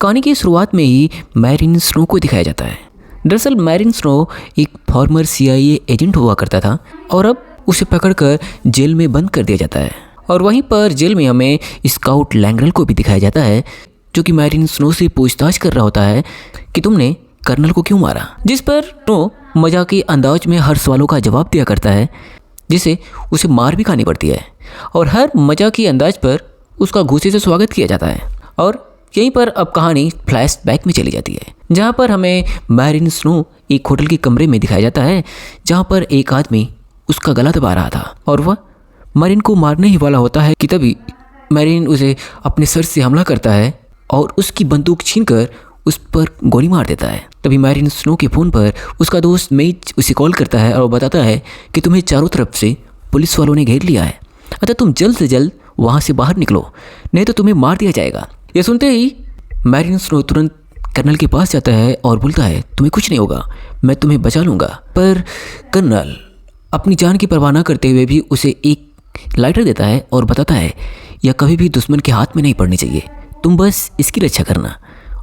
कहानी की शुरुआत में ही मैरिन स्नो को दिखाया जाता है। दरअसल मैरिन स्नो एक फॉर्मर CIA एजेंट हुआ करता था और अब उसे पकड़कर जेल में बंद कर दिया जाता है। और वहीं पर जेल में हमें स्काउट लैंग्रेल को भी दिखाया जाता है, जो कि मैरिन स्नो से पूछताछ कर रहा होता है कि तुमने कर्नल को क्यों मारा, जिस पर स्नो मजाकी अंदाज में हर सवालों का जवाब दिया करता है, जिसे उसे मार भी खानी पड़ती है। और हर मजाकी अंदाज पर उसका गुस्से से स्वागत किया जाता है। और यहीं पर अब कहानी फ्लैशबैक में चली जाती है, जहाँ पर हमें मैरिन स्नो एक होटल के कमरे में दिखाया जाता है, जहाँ पर एक आदमी उसका गला दबा रहा था और वह मैरिन को मारने ही वाला होता है कि तभी मैरिन उसे अपने सर से हमला करता है और उसकी बंदूक छीनकर उस पर गोली मार देता है। तभी मैरिन स्नो के फ़ोन पर उसका दोस्त मेज उसे कॉल करता है और बताता है कि तुम्हें चारों तरफ से पुलिस वालों ने घेर लिया है, अतः तुम जल्द से जल्द वहाँ से बाहर निकलो, नहीं तो तुम्हें मार दिया जाएगा। यह सुनते ही मैरिन स्नो तुरंत कर्नल के पास जाता है और बोलता है तुम्हें कुछ नहीं होगा, मैं तुम्हें बचा लूँगा। पर कर्नल अपनी जान की परवाह न करते हुए भी उसे एक लाइटर देता है और बताता है यह कभी भी दुश्मन के हाथ में नहीं पड़नी चाहिए, तुम बस इसकी रक्षा करना।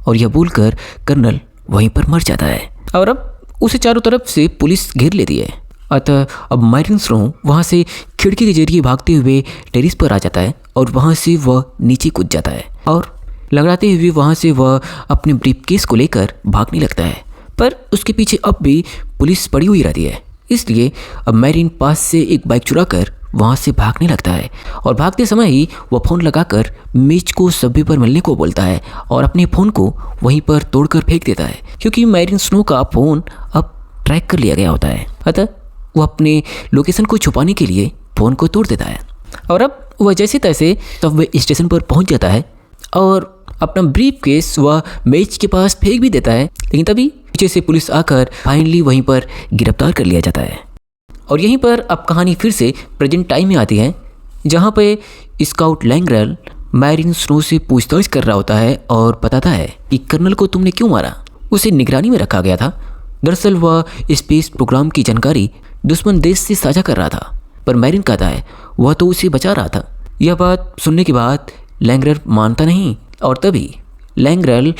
और यह बोलकर कर्नल वहीं पर मर जाता है और अब उसे चारों तरफ से पुलिस घेर लेती है। अतः अब मैरिन स्नो वहाँ से खिड़की के जरिए भागते हुए टेरिस पर आ जाता है और वहाँ से वह नीचे कूद जाता है और लंगड़ाते हुए वहाँ से वह अपने ब्रीफकेस को लेकर भागने लगता है। पर उसके पीछे अब भी पुलिस पड़ी हुई रहती है, इसलिए अब मैरिन पास से एक बाइक चुराकर वहाँ से भागने लगता है और भागते समय ही वह फ़ोन लगाकर मेज को सभी पर मिलने को बोलता है और अपने फ़ोन को वहीं पर तोड़कर फेंक देता है, क्योंकि मैरिन स्नो का फ़ोन अब ट्रैक कर लिया गया होता है। अतः वह अपने लोकेशन को छुपाने के लिए फ़ोन को तोड़ देता है और अब वह जैसे तैसे सबवे स्टेशन पर पहुंच जाता है और अपना ब्रीफकेस वह मेज के पास फेंक भी देता है। लेकिन तभी पीछे से पुलिस आकर फाइनली वहीं पर गिरफ्तार कर लिया जाता है। और यहीं पर अब कहानी फिर से प्रेजेंट टाइम में आती है, जहाँ पे स्काउट लैंग्रेल मैरिन स्नो से पूछताछ कर रहा होता है और बताता है कि कर्नल को तुमने क्यों मारा, उसे निगरानी में रखा गया था। दरअसल वह स्पेस प्रोग्राम की जानकारी दुश्मन देश से साझा कर रहा था, पर मैरिन कहता है वह तो उसे बचा रहा था। यह बात सुनने के बाद लैंग्रेल मानता नहीं और तभी लैंग्रेल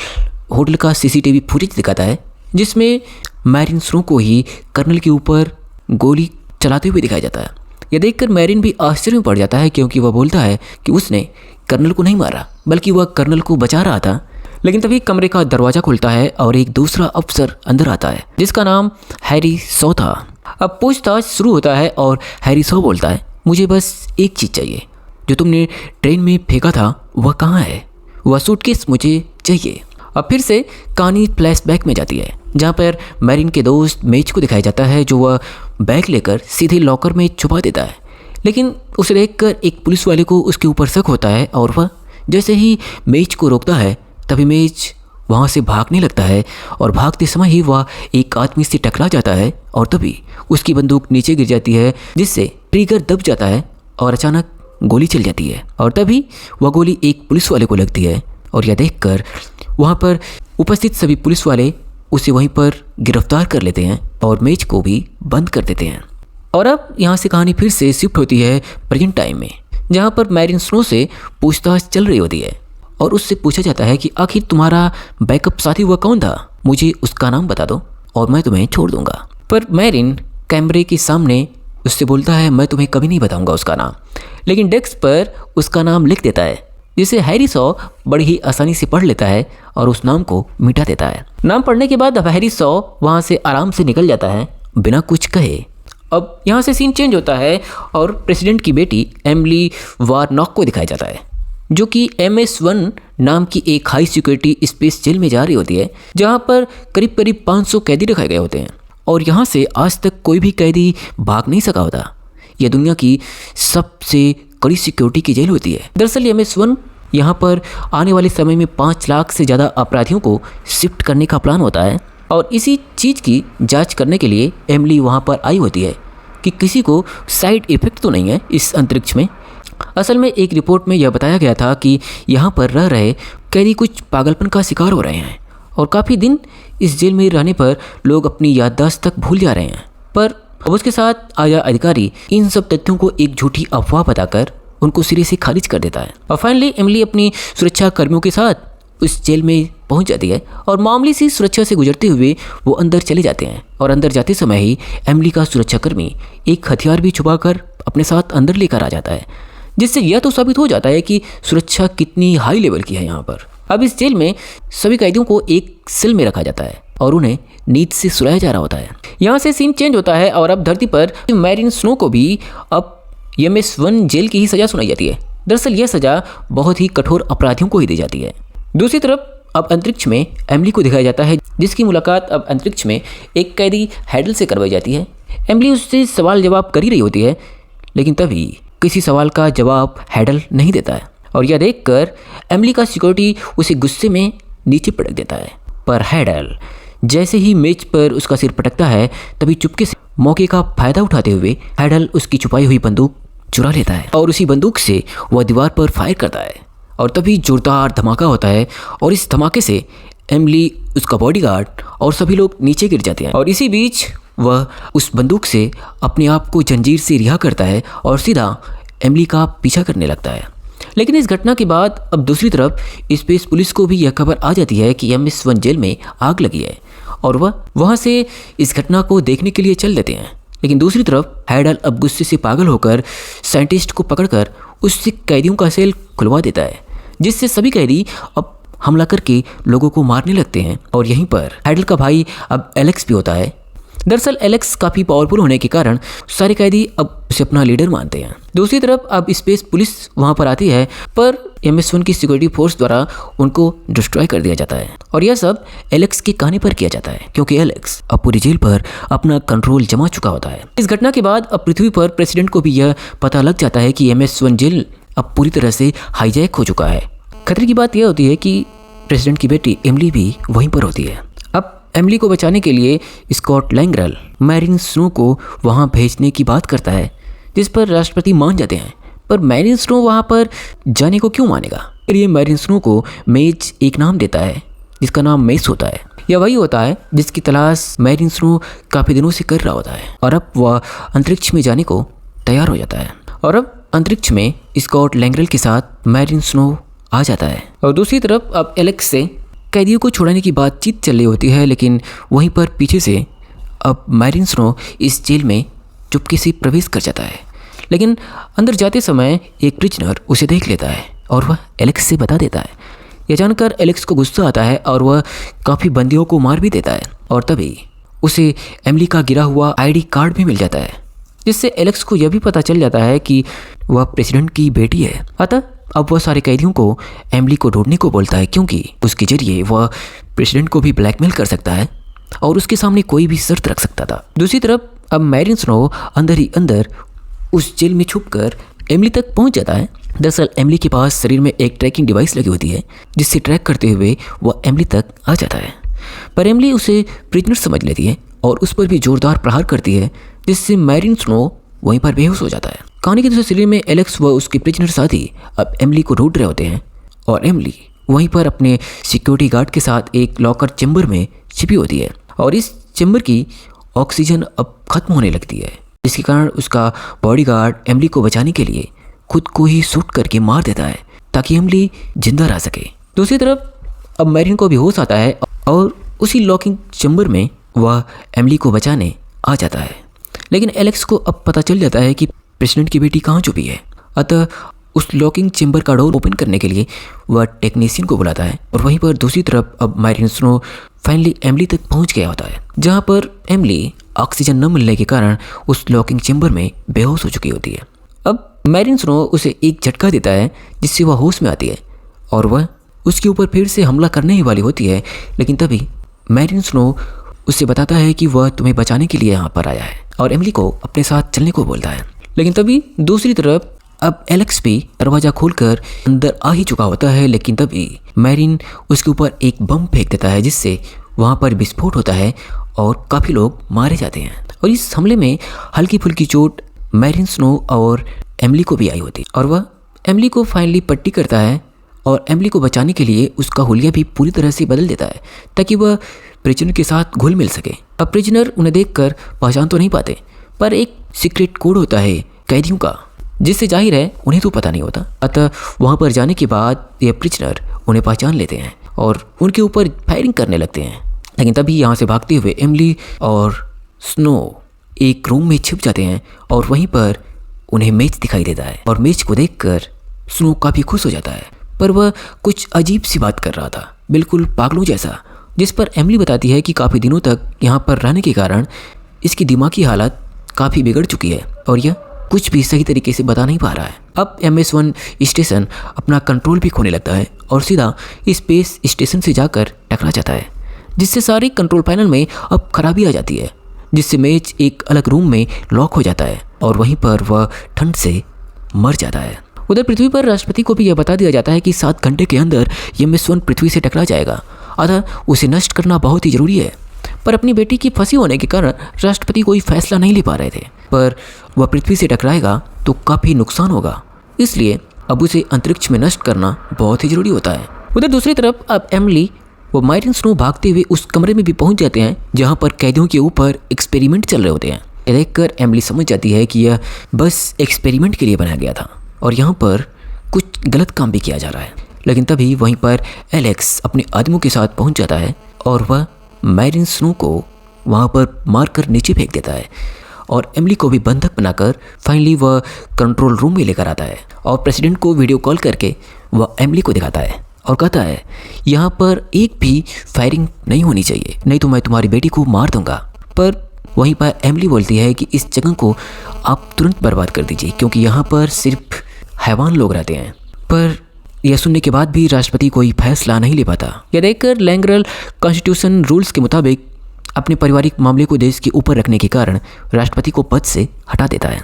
होटल का CCTV फुटेज दिखाता है, जिसमें मैरिन स्नो को ही कर्नल के ऊपर गोली चलाते हुए दिखाया जाता है। यह देखकर मैरिन भी आश्चर्य में पड़ जाता है, क्योंकि वह बोलता है कि उसने कर्नल को नहीं मारा बल्कि वह कर्नल को बचा रहा था। लेकिन तभी कमरे का दरवाज़ा खुलता है और एक दूसरा अफसर अंदर आता है, जिसका नाम हैरी सॉ था। अब पूछताछ शुरू होता है और हैरी सॉ बोलता है मुझे बस एक चीज़ चाहिए, जो तुमने ट्रेन में फेंका था वह कहाँ है, वह सूटकेस मुझे चाहिए। अब फिर से कहानी फ्लैशबैक में जाती है, जहाँ पर मैरिन के दोस्त मेज को दिखाया जाता है, जो वह बैग लेकर सीधे लॉकर में छुपा देता है। लेकिन उसे देखकर एक पुलिस वाले को उसके ऊपर शक होता है और वह जैसे ही मेज को रोकता है तभी मेज वहाँ से भागने लगता है और भागते समय ही वह एक आदमी से टकरा जाता है और तभी उसकी बंदूक नीचे गिर जाती है, जिससे ट्रिगर दब जाता है और अचानक गोली चल जाती है। और तभी वह गोली एक पुलिस वाले को लगती है और यह देखकर वहाँ पर उपस्थित सभी पुलिस वाले उसे वहीं पर गिरफ्तार कर लेते हैं और मेज को भी बंद कर देते हैं। और अब यहाँ से कहानी फिर से शिफ्ट होती है प्रेजेंट टाइम में, जहाँ पर मैरिन स्नो से पूछताछ चल रही होती है और उससे पूछा जाता है कि आखिर तुम्हारा बैकअप साथी हुआ कौन था, मुझे उसका नाम बता दो और मैं तुम्हें छोड़ दूंगा। पर मैरिन कैमरे के सामने उससे बोलता है मैं तुम्हें कभी नहीं बताऊंगा उसका नाम, लेकिन डेस्क पर उसका नाम लिख देता है, जिसे हैरी सॉ बड़ी ही आसानी से पढ़ लेता है और उस नाम को मिटा देता है। नाम पढ़ने के बाद अब हैरी सॉ वहाँ से आराम से निकल जाता है बिना कुछ कहे। अब यहाँ से सीन चेंज होता है और प्रेसिडेंट की बेटी एमिली वारनॉक को दिखाया जाता है, जो कि MS-1 नाम की एक हाई सिक्योरिटी स्पेस जेल में जा रही होती है, जहाँ पर करीब करीब 500 कैदी रखे गए होते हैं और यहाँ से आज तक कोई भी कैदी भाग नहीं सका होता। यह दुनिया की सबसे कड़ी सिक्योरिटी की जेल होती है। दरअसल MS-1 यहाँ पर आने वाले समय में 5 लाख से ज़्यादा अपराधियों को शिफ्ट करने का प्लान होता है और इसी चीज़ की जांच करने के लिए एमिली वहाँ पर आई होती है कि किसी को साइड इफ़ेक्ट तो नहीं है इस अंतरिक्ष में। असल में एक रिपोर्ट में यह बताया गया था कि यहाँ पर रह रहे कैदी कुछ पागलपन का शिकार हो रहे हैं और काफ़ी दिन इस जेल में रहने पर लोग अपनी याददाश्त तक भूल जा रहे हैं। पर उसके साथ आया अधिकारी इन सब तथ्यों को एक झूठी अफवाह बताकर उनको सिरे से खारिज कर देता है और फाइनली एमिली अपनी सुरक्षा कर्मियों के साथ उस जेल में पहुंच जाती है और मामूली सी सुरक्षा से गुजरते हुए वो अंदर चले जाते हैं। और अंदर जाते समय ही एमिली का सुरक्षाकर्मी एक हथियार भी छुपाकर अपने साथ अंदर लेकर आ जाता है, जिससे यह तो साबित हो जाता है कि सुरक्षा कितनी हाई लेवल की है यहाँ पर। अब इस जेल में सभी कैदियों को एक सेल में रखा जाता है और उन्हें नींद से सुलाया जा रहा होता है। यहाँ से सीन चेंज होता है और अब धरती पर मैरिन स्नो को भी अब MS-1 जेल की ही सज़ा सुनाई जाती है। दरअसल यह सज़ा बहुत ही कठोर अपराधियों को ही दी जाती है। दूसरी तरफ अब अंतरिक्ष में एमिली को दिखाया जाता है, जिसकी मुलाकात अब अंतरिक्ष में एक कैदी हैडल से करवाई जाती है। एमिली उससे सवाल जवाब कर ही रही होती है, लेकिन तभी किसी सवाल का जवाब हैडल नहीं देता है और यह देखकर एमिली का सिक्योरिटी उसे गुस्से में नीचे पटक देता है। पर हैडल जैसे ही मेज पर उसका सिर पटकता है, तभी चुपके से मौके का फायदा उठाते हुए हैडल उसकी छुपाई हुई बंदूक चुरा लेता है और उसी बंदूक से वह दीवार पर फायर करता है और तभी जोरदार धमाका होता है और इस धमाके से एमिली, उसका बॉडीगार्ड और सभी लोग नीचे गिर जाते हैं। और इसी बीच वह उस बंदूक से अपने आप को जंजीर से रिहा करता है और सीधा एमिली का पीछा करने लगता है। लेकिन इस घटना के बाद अब दूसरी तरफ स्पेस पुलिस को भी यह खबर आ जाती है कि MS-1 जेल में आग लगी है और वह वहाँ से इस घटना को देखने के लिए चल देते हैं। लेकिन दूसरी तरफ हैडल अब गुस्से से पागल होकर साइंटिस्ट को पकड़कर उससे कैदियों का सेल खुलवा देता है, जिससे सभी कैदी अब हमला करके लोगों को मारने लगते हैं। और यहीं पर हैडल का भाई अब एलेक्स भी होता है। दरअसल एलेक्स काफ़ी पावरफुल होने के कारण सारे कैदी अब उसे अपना लीडर मानते हैं। दूसरी तरफ अब स्पेस पुलिस वहां पर आती है, पर MS-1 की सिक्योरिटी फोर्स द्वारा उनको डिस्ट्रॉय कर दिया जाता है और यह सब एलेक्स के कहने पर किया जाता है, क्योंकि एलेक्स अब पूरी जेल पर अपना कंट्रोल जमा चुका होता है। इस घटना के बाद अब पृथ्वी पर प्रेसिडेंट को भी यह पता लग जाता है कि MS-1 जेल अब पूरी तरह से हाईजैक हो चुका है। खतरे की बात यह होती है कि प्रेसिडेंट की बेटी एमिली भी वहीं पर होती है। अब एमिली को बचाने के लिए स्कॉट लैंग्रेल मैरिन स्नो को वहां भेजने की बात करता है, जिस पर राष्ट्रपति मान जाते हैं। पर मैरिन स्नो वहां पर जाने को क्यों मानेगा? फिर ये मैरिन स्नो को मेज एक नाम देता है, जिसका नाम मेस होता है। यह वही होता है जिसकी तलाश मैरिन स्नो काफ़ी दिनों से कर रहा होता है और अब वह अंतरिक्ष में जाने को तैयार हो जाता है। और अब अंतरिक्ष में स्कॉट लैंग्रेल के साथ मैरिन स्नो आ जाता है। और दूसरी तरफ अब एलेक्स से कैदियों को छुड़ाने की बातचीत चल रही होती है, लेकिन वहीं पर पीछे से अब मैरिन स्नो इस जेल में चुपके से प्रवेश कर जाता है। लेकिन अंदर जाते समय एक प्रिजनर उसे देख लेता है और वह एलेक्स से बता देता है। यह जानकर एलेक्स को गुस्सा आता है और वह काफ़ी बंदियों को मार भी देता है और तभी उसे एमिली का गिरा हुआ ID कार्ड भी मिल जाता है, जिससे एलेक्स को यह भी पता चल जाता है कि वह प्रेसिडेंट की बेटी है। अतः अब वह सारे कैदियों को एमिली को ढूंढने को बोलता है, क्योंकि उसके जरिए वह प्रेसिडेंट को भी ब्लैकमेल कर सकता है और उसके सामने कोई भी शर्त रख सकता था। दूसरी तरफ अब मैरिन स्नो अंदर ही अंदर उस जेल में छुपकर एमिली तक पहुंच जाता है। दरअसल एमिली के पास शरीर में एक ट्रैकिंग डिवाइस लगी होती है, जिससे ट्रैक करते हुए वह एमिली तक आ जाता है। पर एमिली उसे प्रिजनर समझ लेती है और उस पर भी जोरदार प्रहार करती है, जिससे मैरिन स्नो वहीं पर बेहोश हो जाता है। कहानी के दूसरे सिरे में एलेक्स व उसके प्रिजनर साथी अब एमिली को ढूंढ रहे होते हैं और एमिली वहीं पर अपने सिक्योरिटी गार्ड के साथ एक लॉकर चेंबर में छिपी होती है और इस चेंबर की ऑक्सीजन अब खत्म होने लगती है, जिसके कारण उसका बॉडीगार्ड एमिली को बचाने के लिए खुद को ही शूट करके मार देता है ताकि एमिली जिंदा रह सके। दूसरी तरफ अब मैरिन को भी होश आता है और उसी लॉकिंग चेंबर में वह एमिली को बचाने आ जाता है। लेकिन एलेक्स को अब पता चल जाता है कि प्रेसिडेंट की बेटी कहाँ छुपी है। अतः उस लॉकिंग चेंबर का डोर ओपन करने के लिए वह टेक्नीशियन को बुलाता है और वहीं पर दूसरी तरफ अब मैरिन स्नो फाइनली एमिली तक पहुंच गया होता है, जहां पर एमिली ऑक्सीजन न मिलने के कारण उस लॉकिंग चेंबर में बेहोश हो चुकी होती है। अब मैरिन स्नो उसे एक झटका देता है, जिससे वह होश में आती है और वह उसके ऊपर फिर से हमला करने ही वाली होती है। लेकिन तभी मैरिन स्नो उससे बताता है कि वह तुम्हें बचाने के लिए यहाँ पर आया है और एमिली को अपने साथ चलने को बोलता है। लेकिन तभी दूसरी तरफ अब एलेक्स भी दरवाज़ा खोलकर अंदर आ ही चुका होता है, लेकिन तभी मैरिन उसके ऊपर एक बम फेंक देता है, जिससे वहाँ पर विस्फोट होता है और काफ़ी लोग मारे जाते हैं। और इस हमले में हल्की फुल्की चोट मैरिन स्नो और एमिली को भी आई होती है और वह एमिली को फाइनली पट्टी करता है और एमिली को बचाने के लिए उसका हुलिया भी पूरी तरह से बदल देता है ताकि वह प्रिजनर के साथ घुल मिल सके। अब प्रिजनर उन्हें देखकर पहचान तो नहीं पाते, पर एक सीक्रेट कोड होता है कैदियों का, जिससे जाहिर है उन्हें तो पता नहीं होता। अतः वहाँ पर जाने के बाद ये प्रिजनर उन्हें पहचान लेते हैं और उनके ऊपर फायरिंग करने लगते हैं। लेकिन तभी यहाँ से भागते हुए एमिली और स्नो एक रूम में छिप जाते हैं और वहीं पर उन्हें मेज दिखाई देता है और मेज को देखकर स्नो काफ़ी खुश हो जाता है। पर वह कुछ अजीब सी बात कर रहा था, बिल्कुल पागलों जैसा, जिस पर एमिली बताती है कि काफ़ी दिनों तक यहाँ पर रहने के कारण इसकी दिमागी हालत काफ़ी बिगड़ चुकी है और यह कुछ भी सही तरीके से बता नहीं पा रहा है। अब MS-1 स्टेशन अपना कंट्रोल भी खोने लगता है और सीधा स्पेस स्टेशन से जाकर टकरा जाता है, जिससे सारी कंट्रोल पैनल में अब खराबी आ जाती है, जिससे मेज एक अलग रूम में लॉक हो जाता है और वहीं पर वह ठंड से मर जाता है। उधर पृथ्वी पर राष्ट्रपति को भी यह बता दिया जाता है कि 7 घंटे के अंदर MS-1 पृथ्वी से टकरा जाएगा, अतः उसे नष्ट करना बहुत ही ज़रूरी है। पर अपनी बेटी की फंसी होने के कारण राष्ट्रपति कोई फैसला नहीं ले पा रहे थे, पर वह पृथ्वी से टकराएगा तो काफ़ी नुकसान होगा, इसलिए अब उसे अंतरिक्ष में नष्ट करना बहुत ही ज़रूरी होता है। उधर दूसरी तरफ अब एमिली व मायरिन स्नो भागते हुए उस कमरे में भी पहुंच जाते हैं जहां पर कैदियों के ऊपर एक्सपेरिमेंट चल रहे होते हैं। यह देखकर एमिली समझ जाती है कि यह बस एक्सपेरिमेंट के लिए बनाया गया था और यहाँ पर कुछ गलत काम भी किया जा रहा है। लेकिन तभी वहीं पर एलेक्स अपने आदमियों के साथ पहुंच जाता है और वह मायरिन स्नो को वहाँ पर मारकर नीचे फेंक देता है और एमिली को भी बंधक बनाकर फाइनली वह कंट्रोल रूम में लेकर आता है और प्रेसिडेंट को वीडियो कॉल करके वह एमिली को दिखाता है और कहता है यहाँ पर एक भी फायरिंग नहीं होनी चाहिए, नहीं तो मैं तुम्हारी बेटी को मार दूंगा। पर वहीं पर एमिली बोलती है कि इस जगह को आप तुरंत बर्बाद कर दीजिए क्योंकि यहाँ पर सिर्फ हैवान लोग रहते हैं। पर यह सुनने के बाद भी राष्ट्रपति कोई फैसला नहीं ले पाता। यह देखकर लैंग्रल कॉन्स्टिट्यूशन रूल्स के मुताबिक अपने पारिवारिक मामले को देश के ऊपर रखने के कारण राष्ट्रपति को पद से हटा देता है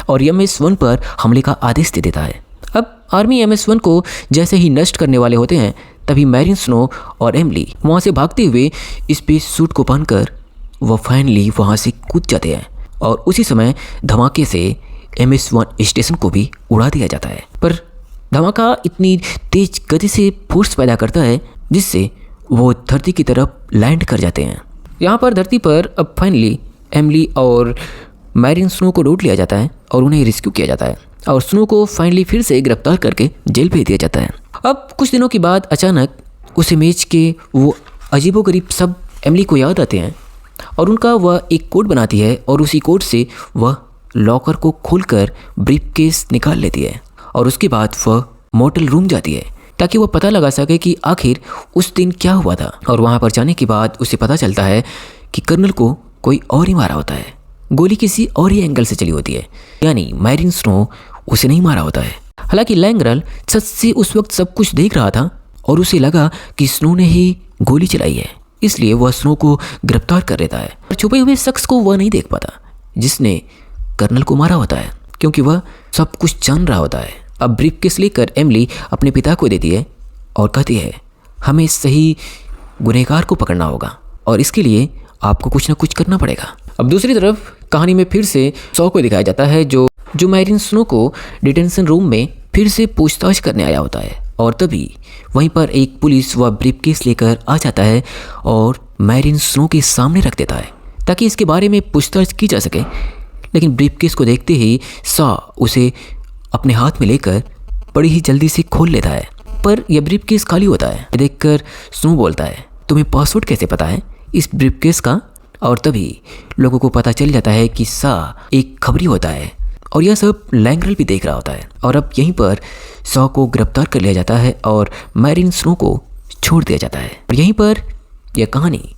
और MS-1 पर हमले का आदेश दे देता है। अब आर्मी MS-1 को जैसे ही नष्ट करने वाले होते हैं तभी मायरिन स्नो और एमिली वहाँ से भागते हुए स्पेस सूट को पहनकर वह फाइनली वहाँ से कूद जाते हैं और उसी समय धमाके से MS-1 स्टेशन को भी उड़ा दिया जाता है। पर धमाका इतनी तेज गति से फोर्स पैदा करता है जिससे वो धरती की तरफ लैंड कर जाते हैं। यहाँ पर धरती पर अब फाइनली एमिली और मायरिन स्नो को ढूंढ लिया जाता है और उन्हें रेस्क्यू किया जाता है और स्नो को फाइनली फिर से गिरफ्तार करके जेल भेज दिया जाता है। अब कुछ दिनों के बाद अचानक उस इमेज के वो अजीबोगरीब सब एमिली को याद आते हैं और उनका वह एक कोड बनाती है और उसी कोड से वह लॉकर को खोलकर ब्रीफकेस निकाल लेती है और उसके बाद वह मोटल रूम जाती है ताकि वह पता लगा सके कि आखिर उस दिन क्या हुआ था। और वहाँ पर जाने के बाद उसे पता चलता है कि कर्नल को कोई और ही मारा होता है, गोली किसी और ही एंगल से चली होती है, यानी मायरिन स्नो उसे नहीं मारा होता है। हालांकि लैंग्रल सच से उस वक्त सब कुछ देख रहा था और उसे लगा कि स्नो ने ही गोली चलाई है, इसलिए वह स्नो को गिरफ्तार कर लेता है। पर छुपे हुए शख्स को वह नहीं देख पाता जिसने कर्नल को मारा होता है क्योंकि वह सब कुछ जान रहा होता है। अब ब्रीफकेस लेकर एमिली अपने पिता को देती है और कहती है हमें सही गुनहगार को पकड़ना होगा और इसके लिए आपको कुछ ना कुछ करना पड़ेगा। अब दूसरी तरफ कहानी में फिर से सॉ को दिखाया जाता है जो मायरिन स्नो को डिटेंशन रूम में फिर से पूछताछ करने आया होता है और तभी वहीं पर एक पुलिस वह ब्रीफकेस लेकर आ जाता है और मायरिन स्नो के सामने रख देता है ताकि इसके बारे में पूछताछ की जा सके। लेकिन ब्रीफकेस को देखते ही सॉ उसे अपने हाथ में लेकर बड़ी ही जल्दी से खोल लेता है, पर यह ब्रीफकेस खाली होता है। देखकर स्नो बोलता है तुम्हें पासवर्ड कैसे पता है इस ब्रीफकेस का? और तभी लोगों को पता चल जाता है कि सॉ एक खबरी होता है और यह सब लैंग्रल भी देख रहा होता है। और अब यहीं पर सॉ को गिरफ्तार कर लिया जाता है और मायरिन स्नो को छोड़ दिया जाता है। और यहीं पर यह कहानी